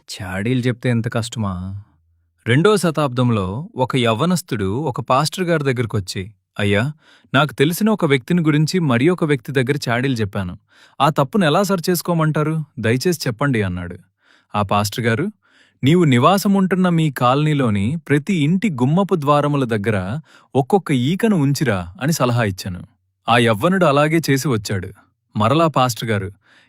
చాడీలు చెప్తే ఎంత కష్టమా? రెండో శతాబ్దంలో ఒక యవ్వనస్తుడు ఒక పాస్టర్ గారి దగ్గరకొచ్చి, అయ్యా, నాకు తెలిసిన ఒక వ్యక్తిని గురించి మరి ఒక వ్యక్తి దగ్గర చాడీలు చెప్పాను. ఆ తప్పును ఎలా సరిచేసుకోమంటారు? దయచేసి చెప్పండి అన్నాడు. ఆ పాస్టర్ గారు, నీవు నివాసముంటున్న మీ కాలనీలోని ప్రతి ఇంటి గుమ్మపు ద్వారముల దగ్గర ఒక్కొక్క ఈకను ఉంచిరా అని సలహా ఇచ్చాను. ఆ యవ్వనుడు అలాగే చేసి వచ్చాడు. మరలా పాస్టర్ గారు,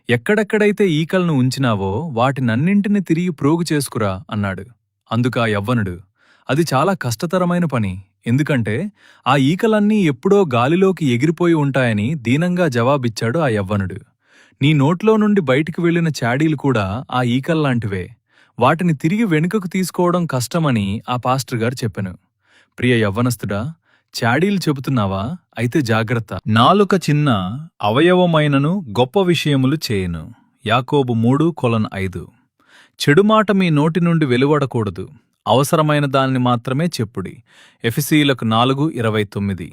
ఎక్కడెక్కడైతే ఈకలను ఉంచినావో వాటినన్నింటినీ తిరిగి ప్రోగు చేసుకురా అన్నాడు. అందుకా యవ్వనుడు, అది చాలా కష్టతరమైన పని, ఎందుకంటే ఆ ఈకలన్నీ ఎప్పుడో గాలిలోకి ఎగిరిపోయి ఉంటాయని దీనంగా జవాబిచ్చాడు ఆ యవ్వనుడు. నీ నోట్లో నుండి బయటికి వెళ్లిన చాడీలు కూడా ఆ ఈకల్లాంటివే. వాటిని తిరిగి వెనుకకు తీసుకోవడం కష్టమని ఆ పాస్టర్ గారు చెప్పెను. ప్రియ యవ్వనస్తుడా, చాడీలు చెబుతున్నావా? అయితే జాగ్రత్త. నాలుక చిన్న అవయవమైనను గొప్ప విషయములు చేయను. యాకోబు 3:5. చెడుమాట మీ నోటి నుండి వెలువడకూడదు, అవసరమైన దాన్ని మాత్రమే చెప్పుడి. ఎఫెసీయులకు 4:29.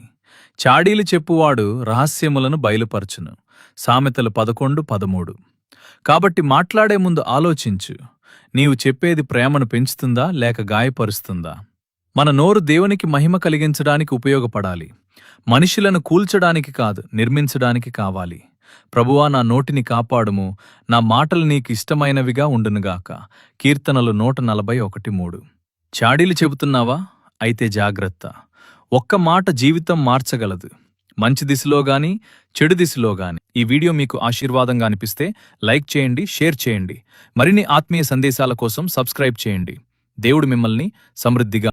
చాడీలు చెప్పువాడు రహస్యములను బయలుపరచును. సామెతలు 11:13. కాబట్టి మాట్లాడే ముందు ఆలోచించు. నీవు చెప్పేది ప్రేమను పెంచుతుందా లేక గాయపరుస్తుందా? మన నోరు దేవునికి మహిమ కలిగించడానికి ఉపయోగపడాలి. మనుషులను కూల్చడానికి కాదు, నిర్మించడానికి కావాలి. ప్రభువా, నా నోటిని కాపాడుము, నా మాటలు నీకు ఇష్టమైనవిగా ఉండునుగాక. కీర్తనలు 141:3. చాడీలు చెబుతున్నావా? అయితే జాగ్రత్త. ఒక్క మాట జీవితం మార్చగలదు, మంచి దిశలోగాని చెడు దిశలోగాని. ఈ వీడియో మీకు ఆశీర్వాదంగా అనిపిస్తే లైక్ చేయండి, షేర్ చేయండి. మరిన్ని ఆత్మీయ సందేశాల కోసం సబ్స్క్రైబ్ చేయండి. దేవుడు మిమ్మల్ని సమృద్ధిగా